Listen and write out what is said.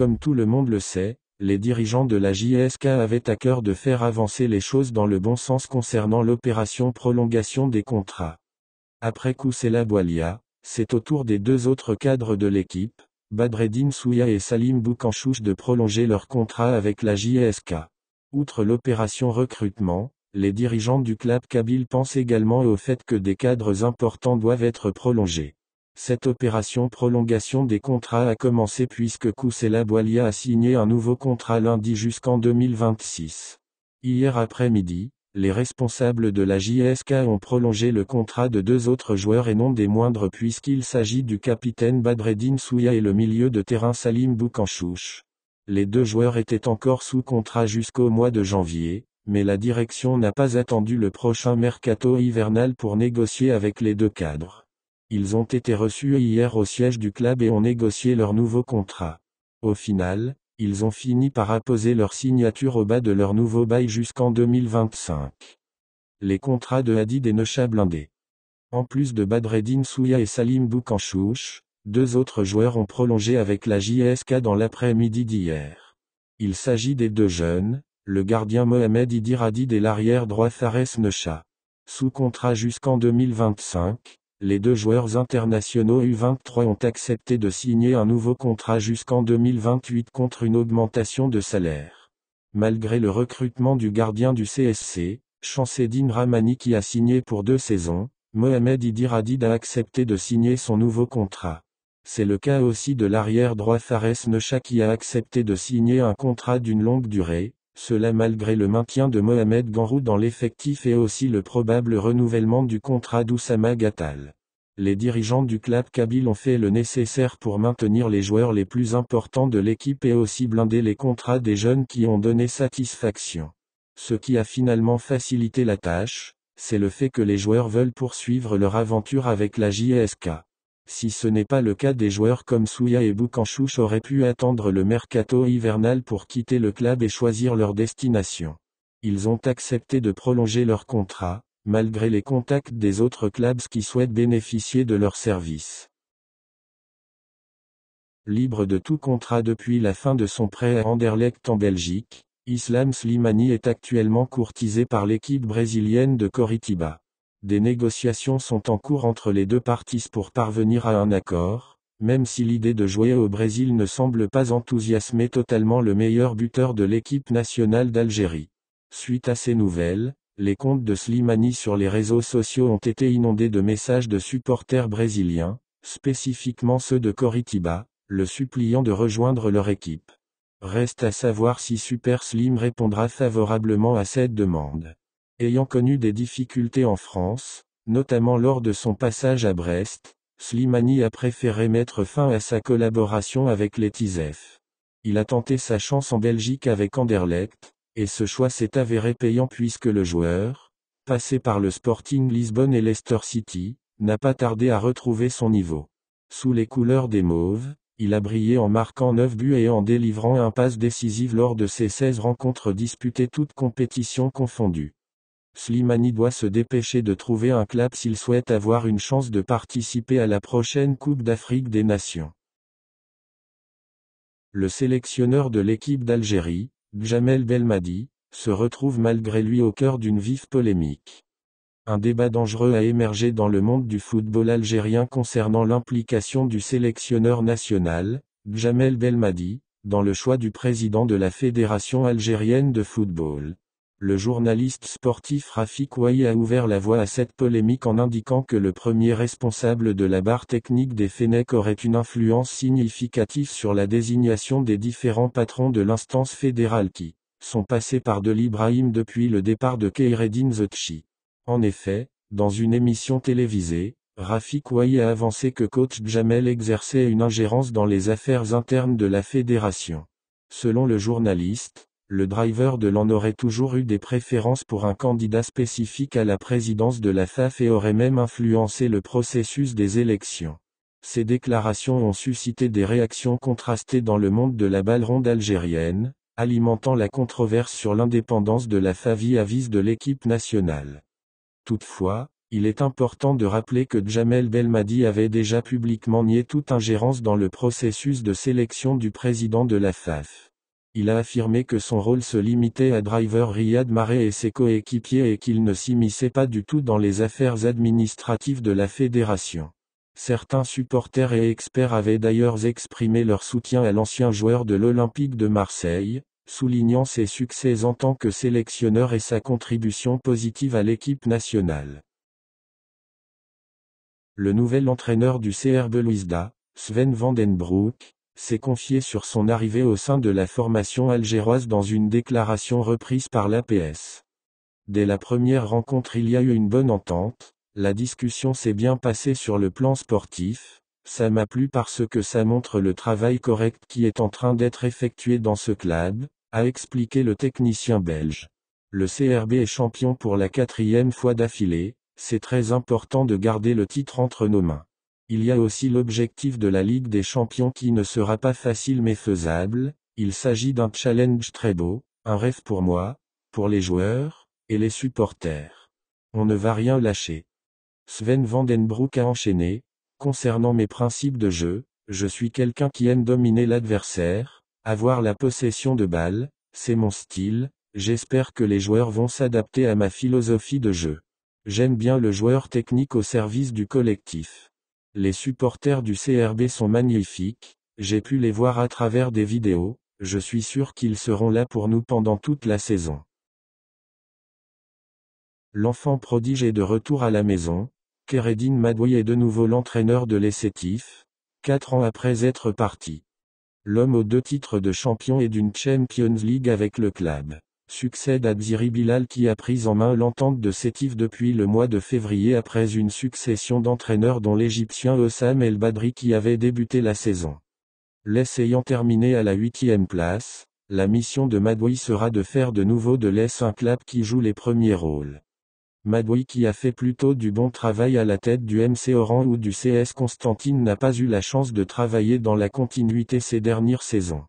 Comme tout le monde le sait, les dirigeants de la JSK avaient à cœur de faire avancer les choses dans le bon sens concernant l'opération prolongation des contrats. Après Koussela Boualia, c'est au tour des deux autres cadres de l'équipe, Badreddine Souya et Salim Boukanchouch, de prolonger leur contrat avec la JSK. Outre l'opération recrutement, les dirigeants du club kabyle pensent également au fait que des cadres importants doivent être prolongés. Cette opération prolongation des contrats a commencé puisque Koussela Boualia a signé un nouveau contrat lundi jusqu'en 2026. Hier après-midi, les responsables de la JSK ont prolongé le contrat de deux autres joueurs et non des moindres puisqu'il s'agit du capitaine Badreddine Souya et le milieu de terrain Salim Boukanchouch. Les deux joueurs étaient encore sous contrat jusqu'au mois de janvier, mais la direction n'a pas attendu le prochain mercato hivernal pour négocier avec les deux cadres. Ils ont été reçus hier au siège du club et ont négocié leur nouveau contrat. Au final, ils ont fini par apposer leur signature au bas de leur nouveau bail jusqu'en 2025. Les contrats de Hadid et Necha blindés. En plus de Badreddine Souya et Salim Boukanchouch, deux autres joueurs ont prolongé avec la JSK dans l'après-midi d'hier. Il s'agit des deux jeunes, le gardien Mohamed Idir Hadid et l'arrière droit Fares Necha. Sous contrat jusqu'en 2025, les deux joueurs internationaux U23 ont accepté de signer un nouveau contrat jusqu'en 2028 contre une augmentation de salaire. Malgré le recrutement du gardien du CSC, Shamseddine Rahmani qui a signé pour 2 saisons, Mohamed Idir Hadid a accepté de signer son nouveau contrat. C'est le cas aussi de l'arrière droit Fares Necha qui a accepté de signer un contrat d'une longue durée, cela malgré le maintien de Mohamed Ganrou dans l'effectif et aussi le probable renouvellement du contrat d'Oussama Gattal. Les dirigeants du club kabyle ont fait le nécessaire pour maintenir les joueurs les plus importants de l'équipe et aussi blinder les contrats des jeunes qui ont donné satisfaction. Ce qui a finalement facilité la tâche, c'est le fait que les joueurs veulent poursuivre leur aventure avec la JSK. Si ce n'est pas le cas, des joueurs comme Souya et Boukanchouch auraient pu attendre le mercato hivernal pour quitter le club et choisir leur destination. Ils ont accepté de prolonger leur contrat, malgré les contacts des autres clubs qui souhaitent bénéficier de leurs services. Libre de tout contrat depuis la fin de son prêt à Anderlecht en Belgique, Islam Slimani est actuellement courtisé par l'équipe brésilienne de Coritiba. Des négociations sont en cours entre les deux parties pour parvenir à un accord, même si l'idée de jouer au Brésil ne semble pas enthousiasmer totalement le meilleur buteur de l'équipe nationale d'Algérie. Suite à ces nouvelles, les comptes de Slimani sur les réseaux sociaux ont été inondés de messages de supporters brésiliens, spécifiquement ceux de Coritiba, le suppliant de rejoindre leur équipe. Reste à savoir si Super Slim répondra favorablement à cette demande. Ayant connu des difficultés en France, notamment lors de son passage à Brest, Slimani a préféré mettre fin à sa collaboration avec les Tisef. Il a tenté sa chance en Belgique avec Anderlecht, et ce choix s'est avéré payant puisque le joueur, passé par le Sporting Lisbonne et Leicester City, n'a pas tardé à retrouver son niveau. Sous les couleurs des Mauves, il a brillé en marquant 9 buts et en délivrant un passe décisive lors de ses 16 rencontres disputées toutes compétitions confondues. Slimani doit se dépêcher de trouver un club s'il souhaite avoir une chance de participer à la prochaine Coupe d'Afrique des Nations. Le sélectionneur de l'équipe d'Algérie, Djamel Belmadi, se retrouve malgré lui au cœur d'une vive polémique. Un débat dangereux a émergé dans le monde du football algérien concernant l'implication du sélectionneur national, Djamel Belmadi, dans le choix du président de la Fédération algérienne de football. Le journaliste sportif Rafik Ouahi a ouvert la voie à cette polémique en indiquant que le premier responsable de la barre technique des Fennecs aurait une influence significative sur la désignation des différents patrons de l'instance fédérale qui sont passés par de l'Ibrahim depuis le départ de Kheireddine Zetchi. En effet, dans une émission télévisée, Rafik Ouahi a avancé que coach Djamel exerçait une ingérence dans les affaires internes de la fédération. Selon le journaliste, le driver de l'an aurait toujours eu des préférences pour un candidat spécifique à la présidence de la FAF et aurait même influencé le processus des élections. Ces déclarations ont suscité des réactions contrastées dans le monde de la balle ronde algérienne, alimentant la controverse sur l'indépendance de la FAF vis-à-vis de l'équipe nationale. Toutefois, Il est important de rappeler que Djamel Belmadi avait déjà publiquement nié toute ingérence dans le processus de sélection du président de la FAF. Il a affirmé que son rôle se limitait à driver Riyad Mahrez et ses coéquipiers et qu'il ne s'immisçait pas du tout dans les affaires administratives de la fédération. Certains supporters et experts avaient d'ailleurs exprimé leur soutien à l'ancien joueur de l'Olympique de Marseille, soulignant ses succès en tant que sélectionneur et sa contribution positive à l'équipe nationale. Le nouvel entraîneur du CR Belouizdad, Sven van den Broek, s'est confié sur son arrivée au sein de la formation algéroise dans une déclaration reprise par l'APS. Dès la première rencontre il y a eu une bonne entente, la discussion s'est bien passée sur le plan sportif, ça m'a plu parce que ça montre le travail correct qui est en train d'être effectué dans ce club, a expliqué le technicien belge. Le CRB est champion pour la 4e fois d'affilée, c'est très important de garder le titre entre nos mains. Il y a aussi l'objectif de la Ligue des Champions qui ne sera pas facile mais faisable, il s'agit d'un challenge très beau, un rêve pour moi, pour les joueurs, et les supporters. On ne va rien lâcher. Sven van den Broek a enchaîné, concernant mes principes de jeu, je suis quelqu'un qui aime dominer l'adversaire, avoir la possession de balle, c'est mon style, j'espère que les joueurs vont s'adapter à ma philosophie de jeu. J'aime bien le joueur technique au service du collectif. Les supporters du CRB sont magnifiques, j'ai pu les voir à travers des vidéos, je suis sûr qu'ils seront là pour nous pendant toute la saison. L'enfant prodige est de retour à la maison, Kheireddine Madoui est de nouveau l'entraîneur de l'Sétif, 4 ans après être parti. L'homme aux 2 titres de champion et d'une Champions League avec le club succède à Dziri Bilal qui a pris en main l'entente de Sétif depuis le mois de février après une succession d'entraîneurs dont l'Égyptien Hossam El Badri qui avait débuté la saison. L'ES ayant terminé à la 8e place, la mission de Madoui sera de faire de nouveau de l'ES un club qui joue les premiers rôles. Madoui qui a fait plutôt du bon travail à la tête du MC Oran ou du CS Constantine n'a pas eu la chance de travailler dans la continuité ces dernières saisons.